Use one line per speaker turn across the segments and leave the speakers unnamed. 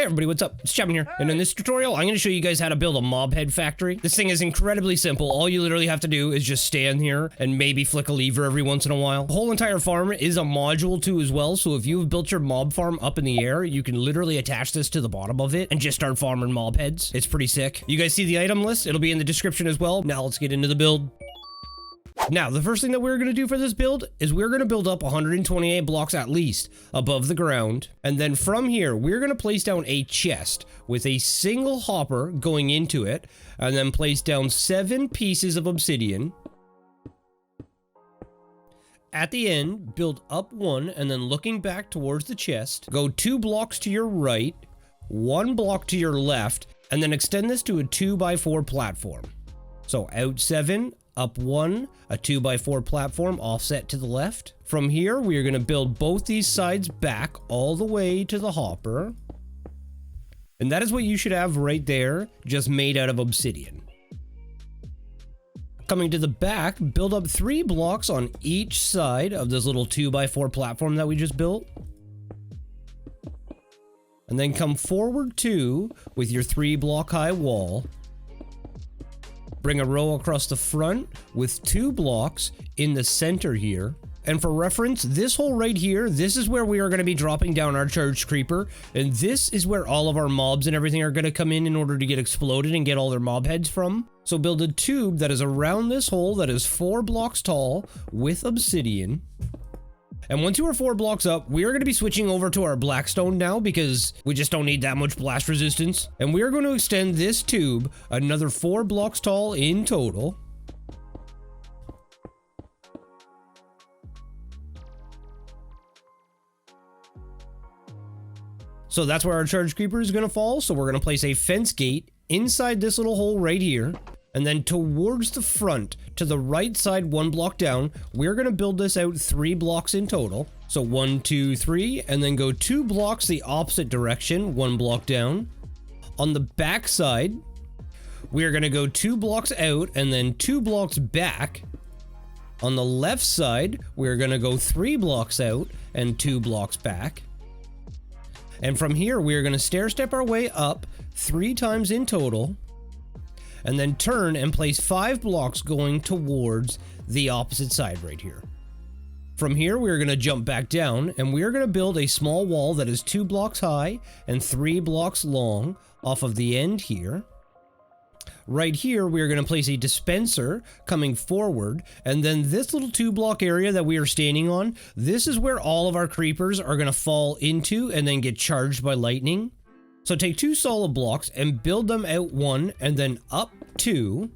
Hey everybody, what's up? It's Chapman here, and in this tutorial, I'm going to show you guys how to build a mob head factory. This thing is incredibly simple. All you literally have to do is just stand here and maybe flick a lever every once in a while. The whole entire farm is a module too as well, so if you've built your mob farm up in the air, you can literally attach this to the bottom of it and just start farming mob heads. It's pretty sick. You guys see the item list? It'll be in the description as well. Now let's get into the build. Now, the first thing that we're going to do for this build is we're going to build up 128 blocks at least above the ground. And then from here, we're going to place down a chest with a single hopper going into it, and then place down 7 pieces of obsidian. At the end, build up 1, and then looking back towards the chest, go 2 blocks to your right, 1 block to your left, and then extend this to a 2x4 platform. So out 7, up 1, a 2x4 platform offset to the left. From here, we are going to build both these sides back all the way to the hopper. And that is what you should have right there, just made out of obsidian. Coming to the back, build up 3 blocks on each side of this little 2x4 platform that we just built. And then come forward 2 with your 3 block high wall. Bring a row across the front with 2 blocks in the center here. And for reference, this hole right here, this is where we are going to be dropping down our charged creeper. And this is where all of our mobs and everything are going to come in order to get exploded and get all their mob heads from. So build a tube that is around this hole that is 4 blocks tall with obsidian. And once you are 4 blocks up, we are going to be switching over to our blackstone now because we just don't need that much blast resistance. And we are going to extend this tube another 4 blocks tall in total. So that's where our charged creeper is going to fall. So we're going to place a fence gate inside this little hole right here. And then towards the front, to the right side 1 block down, we're going to build this out 3 blocks in total. So 1, 2, 3, and then go 2 blocks the opposite direction, 1 block down. On the back side, we are going to go 2 blocks out and then 2 blocks back. On the left side, we're going to go 3 blocks out and 2 blocks back. And from here, we are going to stair step our way up 3 times in total. And then turn and place 5 blocks going towards the opposite side right here. From here, we're going to jump back down and we are going to build a small wall that is 2 blocks high and 3 blocks long off of the end here. Right here, we are going to place a dispenser coming forward, and then this little 2 block area that we are standing on, this is where all of our creepers are going to fall into and then get charged by lightning. So take 2 solid blocks and build them out 1 and then up 2,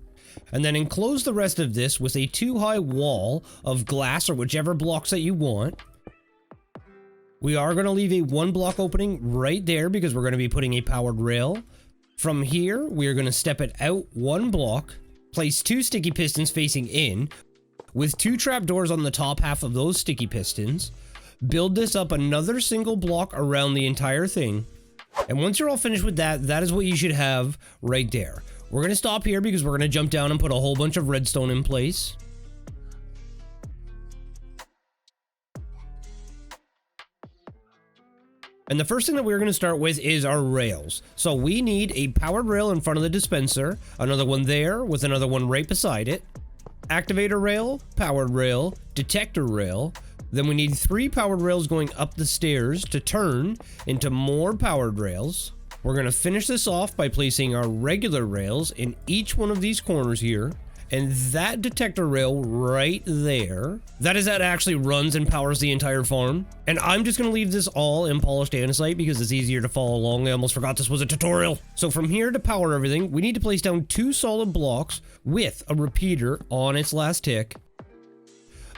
and then enclose the rest of this with a 2 high wall of glass or whichever blocks that you want. We are going to leave a 1 block opening right there because we're going to be putting a powered rail. From here, we are going to step it out 1 block, place 2 sticky pistons facing in with 2 trapdoors on the top half of those sticky pistons. Build this up another single block around the entire thing. And once you're all finished with that, that is what you should have right there. We're going to stop here because we're going to jump down and put a whole bunch of redstone in place. And the first thing that we're going to start with is our rails. So we need a powered rail in front of the dispenser, another one there with another one right beside it. Activator rail, powered rail, detector rail. Then we need 3 powered rails going up the stairs to turn into more powered rails. We're going to finish this off by placing our regular rails in each one of these corners here. And that detector rail right there, that actually runs and powers the entire farm. And I'm just going to leave this all in polished andesite because it's easier to follow along. I almost forgot this was a tutorial. So from here to power everything, we need to place down 2 solid blocks with a repeater on its last tick.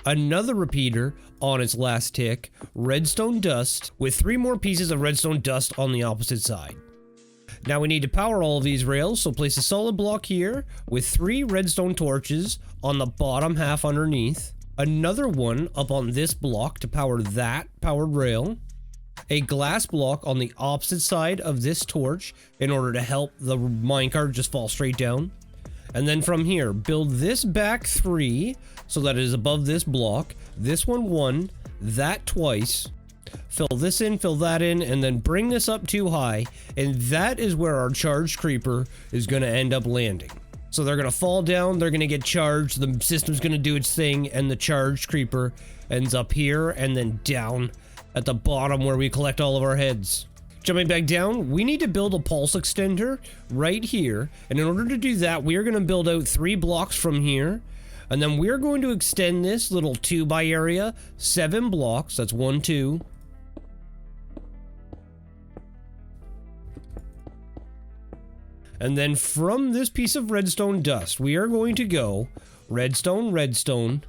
Another repeater on its last tick, redstone dust, with 3 more pieces of redstone dust on the opposite side. Now we need to power all of these rails, so place a solid block here with 3 redstone torches on the bottom half underneath. Another one up on this block to power that powered rail. A glass block on the opposite side of this torch in order to help the minecart just fall straight down. And then from here, build this back 3 so that it is above this block. This one 1, that twice. Fill this in, fill that in, and then bring this up too high, and that is where our charged creeper is going to end up landing. So they're going to fall down, they're going to get charged, the system's going to do its thing, and the charged creeper ends up here and then down at the bottom where we collect all of our heads. Jumping back down, we need to build a pulse extender right here, and in order to do that, we are going to build out 3 blocks from here, and then we're going to extend this little 2x area 7 blocks. That's 1, 2. And then from this piece of redstone dust, we are going to go redstone, redstone,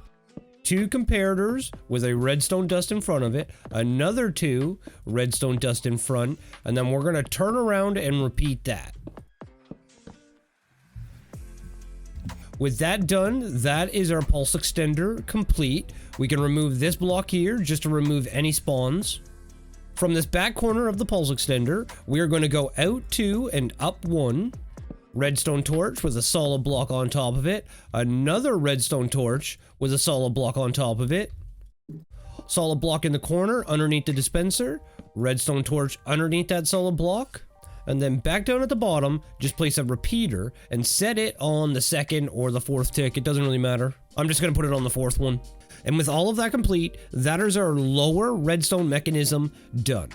2 comparators with a redstone dust in front of it, another 2 redstone dust in front, and then we're going to turn around and repeat that. With that done, that is our pulse extender complete. We can remove this block here just to remove any spawns. From this back corner of the pulse extender, we are going to go out 2 and up 1. Redstone torch with a solid block on top of it. Another redstone torch with a solid block on top of it. Solid block in the corner underneath the dispenser. Redstone torch underneath that solid block. And then back down at the bottom, just place a repeater and set it on the 2nd or the 4th tick. It doesn't really matter. I'm just going to put it on the 4th one. And with all of that complete, that is our lower redstone mechanism done.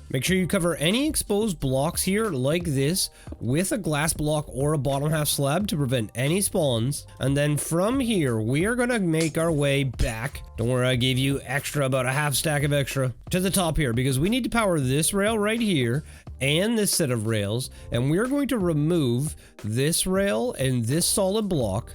Make sure you cover any exposed blocks here like this with a glass block or a bottom half slab to prevent any spawns. And then from here, we are going to make our way back. Don't worry, I gave you extra, about a half stack of extra, to the top here because we need to power this rail right here and this set of rails. And we're going to remove this rail and this solid block.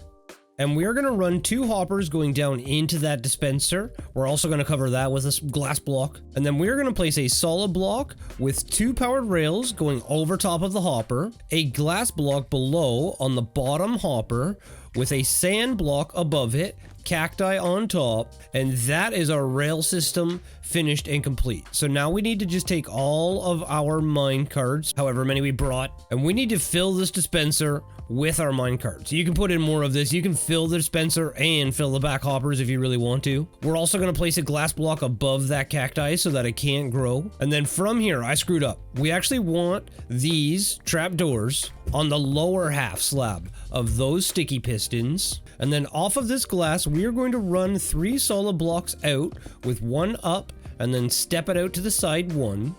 And we are going to run 2 hoppers going down into that dispenser. We're also going to cover that with a glass block. And then we're going to place a solid block with 2 powered rails going over top of the hopper, a glass block below on the bottom hopper with a sand block above it, cacti on top, and that is our rail system finished and complete. So now we need to just take all of our mine carts, however many we brought, and we need to fill this dispenser with our mine carts. You can put in more of this. You can fill the dispenser and fill the back hoppers if you really want to. We're also going to place a glass block above that cacti so that it can't grow. And then from here, I screwed up. We actually want these trapdoors on the lower half slab of those sticky pistons. And then off of this glass, we are going to run 3 solid blocks out with 1 up and then step it out to the side 1.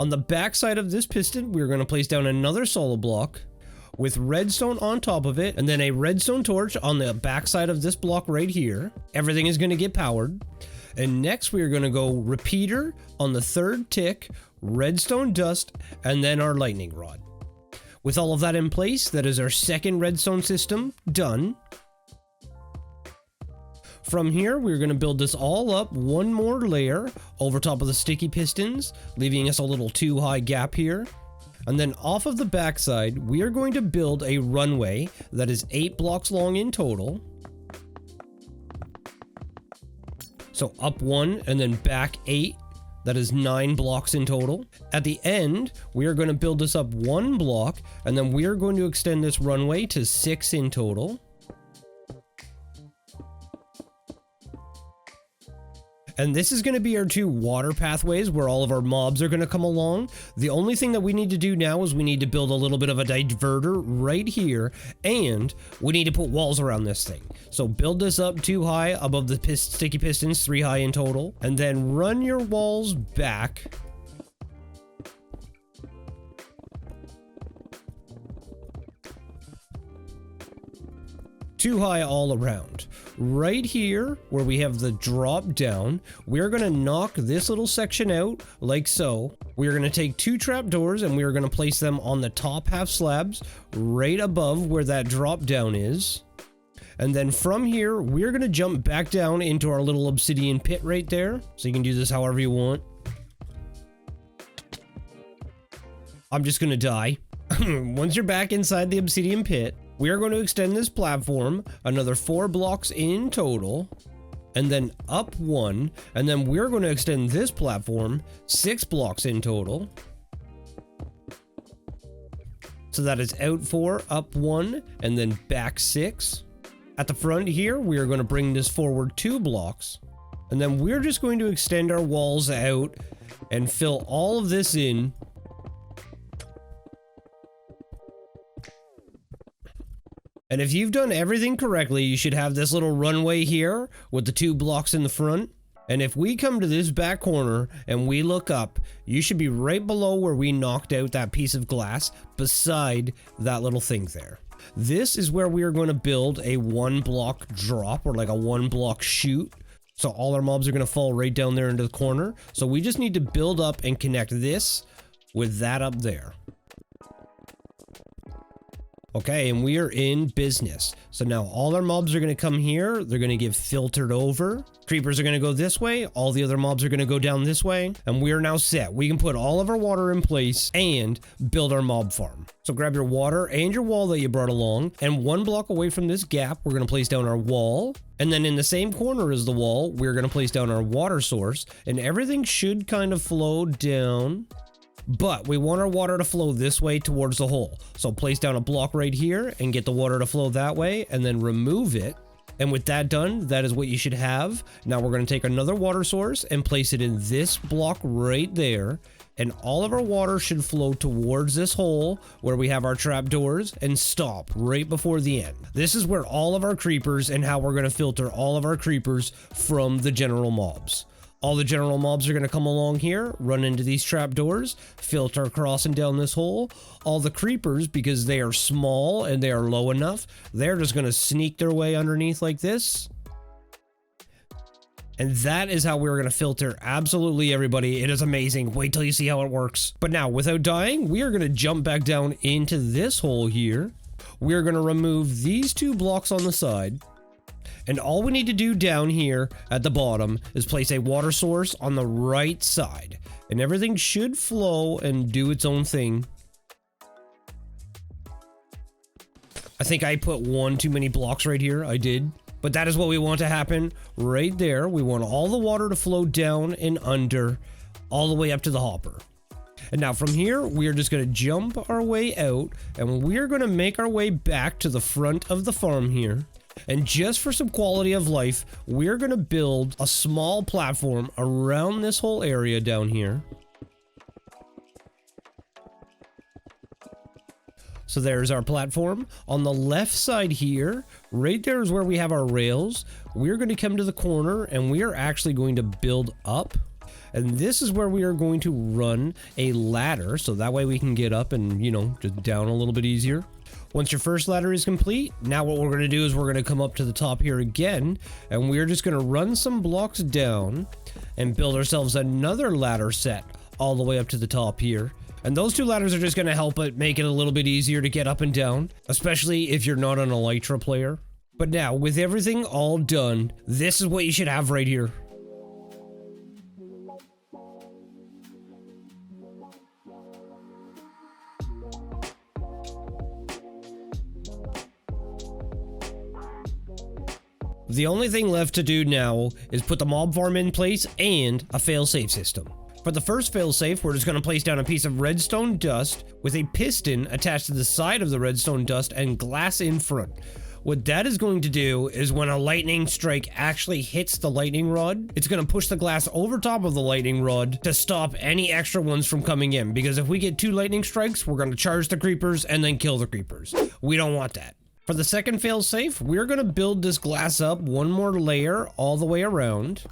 On the back side of this piston, we're going to place down another solid block with redstone on top of it, and then a redstone torch on the back side of this block right here. Everything is going to get powered. And next we are going to go repeater on the 3rd tick, redstone dust, and then our lightning rod. With all of that in place, that is our 2nd redstone system done. From here, we're going to build this all up 1 more layer over top of the sticky pistons, leaving us a little too high gap here. And then off of the backside, we are going to build a runway that is 8 blocks long in total. So up 1 and then back 8. That is 9 blocks in total. At the end, we are going to build this up 1 block, and then we are going to extend this runway to 6 in total. And this is going to be our 2 water pathways where all of our mobs are going to come along. The only thing that we need to do now is we need to build a little bit of a diverter right here, and we need to put walls around this thing. So build this up 2 high above the sticky pistons, 3 high in total, and then run your walls back. Too high all around. Right here, where we have the drop down, we're going to knock this little section out, like so. We're going to take 2 trapdoors and we're going to place them on the top half slabs, right above where that drop down is. And then from here, we're going to jump back down into our little obsidian pit right there. So you can do this however you want. I'm just going to die. Once you're back inside the obsidian pit, we are going to extend this platform another 4 blocks in total, and then up 1, and then we're going to extend this platform 6 blocks in total. So that is out 4, up 1, and then back 6. At the front here, we are going to bring this forward 2 blocks. And then we're just going to extend our walls out and fill all of this in. And if you've done everything correctly, you should have this little runway here with the 2 blocks in the front. And if we come to this back corner and we look up, you should be right below where we knocked out that piece of glass beside that little thing there. This is where we are going to build a 1 block drop, or like a 1 block chute. So all our mobs are going to fall right down there into the corner. So we just need to build up and connect this with that up there. Okay, and we are in business. So now all our mobs are going to come here. They're going to get filtered over. Creepers are going to go this way. All the other mobs are going to go down this way. And we are now set. We can put all of our water in place and build our mob farm. So grab your water and your wall that you brought along. And 1 block away from this gap, we're going to place down our wall. And then in the same corner as the wall, we're going to place down our water source. And everything should kind of flow down. But we want our water to flow this way towards the hole. So place down a block right here and get the water to flow that way, and then remove it. And with that done, that is what you should have. Now we're going to take another water source and place it in this block right there. And all of our water should flow towards this hole where we have our trapdoors and stop right before the end. This is where all of our creepers and how we're going to filter all of our creepers from the general mobs. All the general mobs are going to come along here, run into these trapdoors, filter across and down this hole. All the creepers, because they are small and they are low enough, they're just going to sneak their way underneath like this. And that is how we're going to filter absolutely everybody. It is amazing. Wait till you see how it works. But now, without dying, we are going to jump back down into this hole here. We're going to remove these 2 blocks on the side. And all we need to do down here at the bottom is place a water source on the right side. And everything should flow and do its own thing. I think I put 1 too many blocks right here. I did. But that is what we want to happen right there. We want all the water to flow down and under all the way up to the hopper. And now from here, we are just going to jump our way out. And we are going to make our way back to the front of the farm here. And just for some quality of life, we're going to build a small platform around this whole area down here. So there's our platform. On the left side here, right there is where we have our rails. We're going to come to the corner and we are actually going to build up. And this is where we are going to run a ladder. So that way we can get up and, you know, just down a little bit easier. Once your first ladder is complete, now what we're going to do is we're going to come up to the top here again, and we're just going to run some blocks down and build ourselves another ladder set all the way up to the top here. And those 2 ladders are just going to help it make it a little bit easier to get up and down, especially if you're not an Elytra player. But now, with everything all done, this is what you should have right here. The only thing left to do now is put the mob farm in place and a fail-safe system. For the first fail-safe, we're just going to place down a piece of redstone dust with a piston attached to the side of the redstone dust and glass in front. What that is going to do is when a lightning strike actually hits the lightning rod, it's going to push the glass over top of the lightning rod to stop any extra ones from coming in. Because if we get 2 lightning strikes, we're going to charge the creepers and then kill the creepers. We don't want that. For the second fail-safe, we're going to build this glass up 1 more layer all the way around.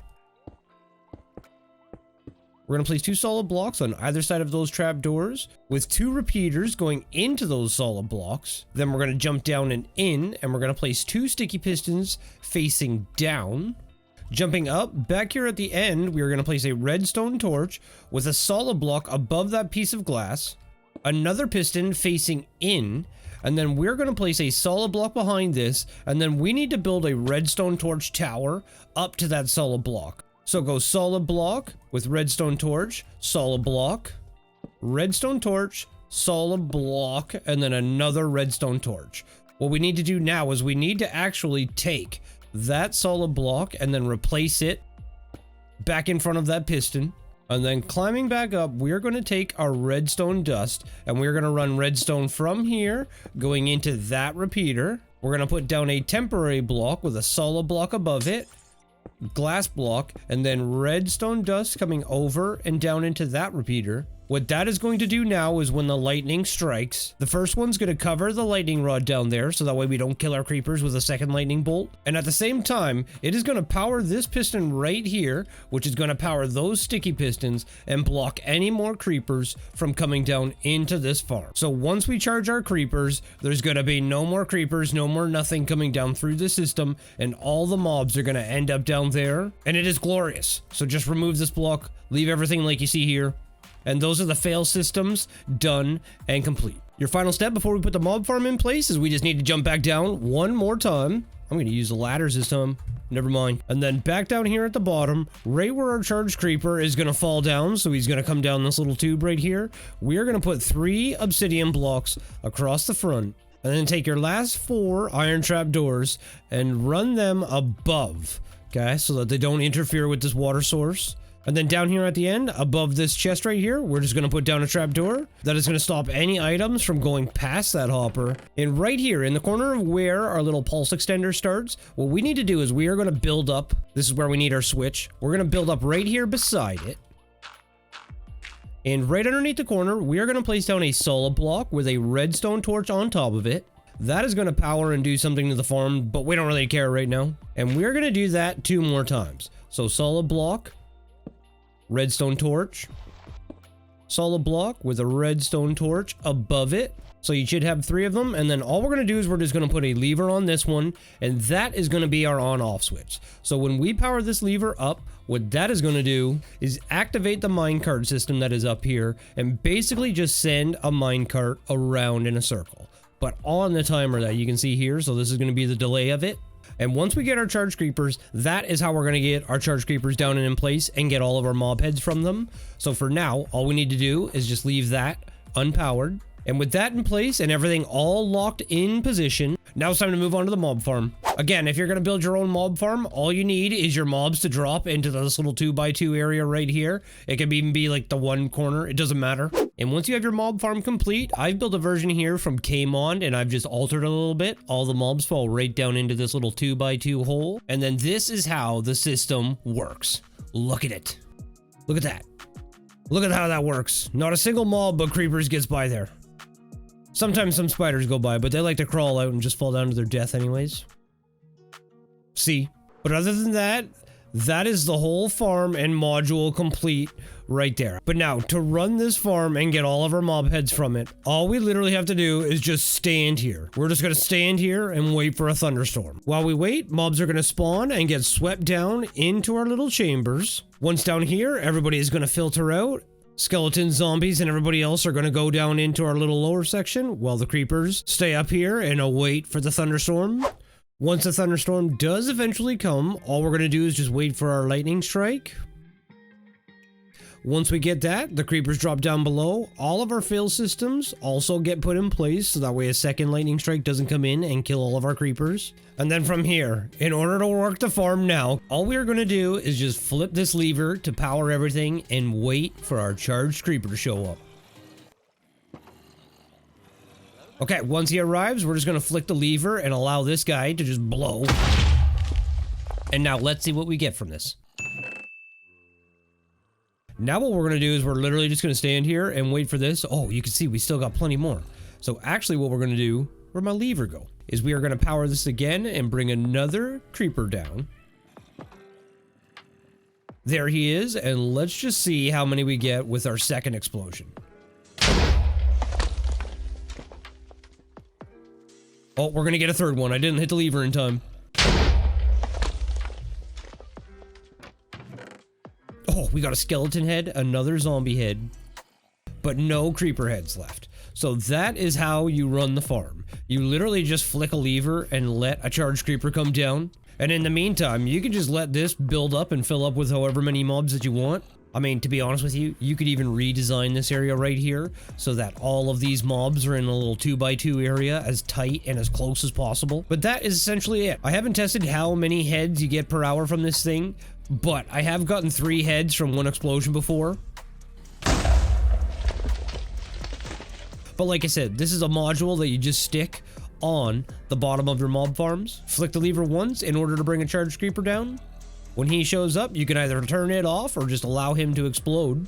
We're going to place 2 solid blocks on either side of those trapdoors with 2 repeaters going into those solid blocks. Then we're going to jump down and in, and we're going to place 2 sticky pistons facing down. Jumping up, back here at the end, we're going to place a redstone torch with a solid block above that piece of glass, another piston facing in, and then we're going to place a solid block behind this, and then we need to build a redstone torch tower up to that solid block. So go solid block with redstone torch, solid block, redstone torch, solid block, and then another redstone torch. What we need to do now is we need to actually take that solid block and then replace it back in front of that piston. And then climbing back up, we're going to take our redstone dust and we're going to run redstone from here going into that repeater. We're going to put down a temporary block with a solid block above it, glass block, and then redstone dust coming over and down into that repeater. What that is going to do now is when the lightning strikes, the first one's going to cover the lightning rod down there so that way we don't kill our creepers with a second lightning bolt. And at the same time, it is going to power this piston right here, which is going to power those sticky pistons and block any more creepers from coming down into this farm. So once we charge our creepers, there's going to be no more creepers, no more nothing coming down through the system, and all the mobs are going to end up down there. And it is glorious. So just remove this block, leave everything like you see here. And those are the fail systems done and complete. Your final step before we put the mob farm in place is we just need to jump back down one more time. I'm going to use the ladders this time. Never mind. And then back down here at the bottom, right where our charged creeper is going to fall down. So he's going to come down this little tube right here. We're going to put 3 obsidian blocks across the front. And then take your last 4 iron trap doors and run them above. Okay, so that they don't interfere with this water source. And then down here at the end, above this chest right here, we're just going to put down a trapdoor that is going to stop any items from going past that hopper. And right here in the corner of where our little pulse extender starts, what we need to do is we are going to build up. This is where we need our switch. We're going to build up right here beside it. And right underneath the corner, we are going to place down a solid block with a redstone torch on top of it. That is going to power and do something to the farm, but we don't really care right now. And we're going to do that 2 more times. So solid block. Redstone torch, solid block with a redstone torch above it. So you should have 3 of them. And then all we're going to do is we're just going to put a lever on this one. And that is going to be our on-off switch. So when we power this lever up, what that is going to do is activate the minecart system that is up here and basically just send a minecart around in a circle. But on the timer that you can see here, so this is going to be the delay of it. And once we get our charged creepers, that is how we're going to get our charged creepers down and in place and get all of our mob heads from them. So for now, all we need to do is just leave that unpowered. And with that in place and everything all locked in position, now it's time to move on to the mob farm. Again, if you're going to build your own mob farm, all you need is your mobs to drop into this little 2x2 area right here. It can even be like the one corner. It doesn't matter. And once you have your mob farm complete, I've built a version here from Kmon and I've just altered it a little bit. All the mobs fall right down into this little 2x2 hole. And then this is how the system works. Look at it. Look at that. Look at how that works. Not a single mob but creepers gets by there. Sometimes some spiders go by, but they like to crawl out and just fall down to their death anyways. See? But other than that, that is the whole farm and module complete right there. But now, to run this farm and get all of our mob heads from it, all we literally have to do is just stand here. We're just going to stand here and wait for a thunderstorm. While we wait, mobs are going to spawn and get swept down into our little chambers. Once down here, everybody is going to filter out. Skeletons, zombies, and everybody else are going to go down into our little lower section while the creepers stay up here and await for the thunderstorm. Once the thunderstorm does eventually come, all we're going to do is just wait for our lightning strike. Once we get that, the creepers drop down below. All of our fail systems also get put in place so that way a second lightning strike doesn't come in and kill all of our creepers. And then from here, in order to work the farm now, all we're going to do is just flip this lever to power everything and wait for our charged creeper to show up. Okay, once he arrives, we're just going to flick the lever and allow this guy to just blow. And now let's see what we get from this. Now what we're going to do is we're literally just going to stand here and wait for this. Oh, you can see we still got plenty more. So actually what we're going to do, where'd my lever go, is we are going to power this again and bring another creeper down. There he is, and let's just see how many we get with our second explosion. Oh, we're going to get a third one. I didn't hit the lever in time. Oh, we got a skeleton head, another zombie head, but no creeper heads left. So that is how you run the farm. You literally just flick a lever and let a charged creeper come down. And in the meantime, you can just let this build up and fill up with however many mobs that you want. I mean, to be honest with you, you could even redesign this area right here so that all of these mobs are in a little 2x2 area as tight and as close as possible. But that is essentially it. I haven't tested how many heads you get per hour from this thing, but I have gotten 3 heads from one explosion before. But like I said, this is a module that you just stick on the bottom of your mob farms. Flick the lever once in order to bring a charged creeper down. When he shows up, you can either turn it off or just allow him to explode.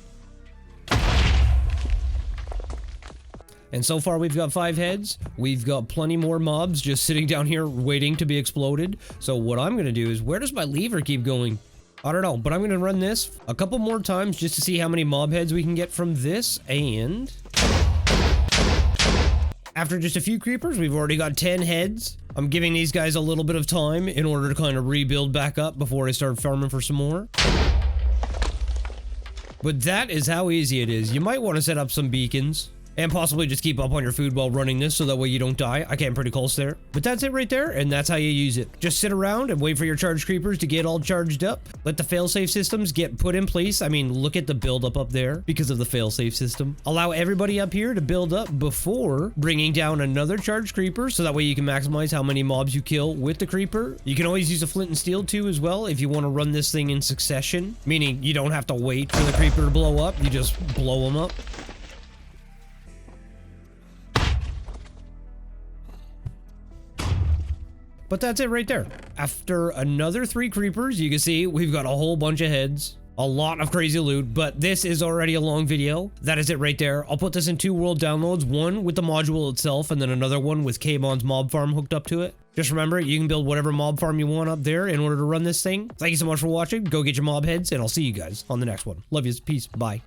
And so far we've got 5 heads. We've got plenty more mobs just sitting down here waiting to be exploded. So what I'm gonna do is, where does my lever keep going? I don't know, but I'm gonna run this a couple more times just to see how many mob heads we can get from this. And after just a few creepers, we've already got 10 heads. I'm giving these guys a little bit of time in order to kind of rebuild back up before I start farming for some more. But that is how easy it is. You might want to set up some beacons and possibly just keep up on your food while running this so that way you don't die. I came pretty close there. But that's it right there, and that's how you use it. Just sit around and wait for your charged creepers to get all charged up. Let the failsafe systems get put in place. I mean, look at the buildup up there because of the failsafe system. Allow everybody up here to build up before bringing down another charged creeper, so that way you can maximize how many mobs you kill with the creeper. You can always use a flint and steel too as well if you want to run this thing in succession, meaning you don't have to wait for the creeper to blow up. You just blow them up. But that's it right there. After another 3 creepers, you can see we've got a whole bunch of heads, a lot of crazy loot, but this is already a long video. That is it right there. I'll put this in 2 world downloads, one with the module itself and then another one with Kmon's mob farm hooked up to it. Just remember, you can build whatever mob farm you want up there in order to run this thing. Thank you so much for watching. Go get your mob heads, and I'll see you guys on the next one. Love yous. Peace. Bye.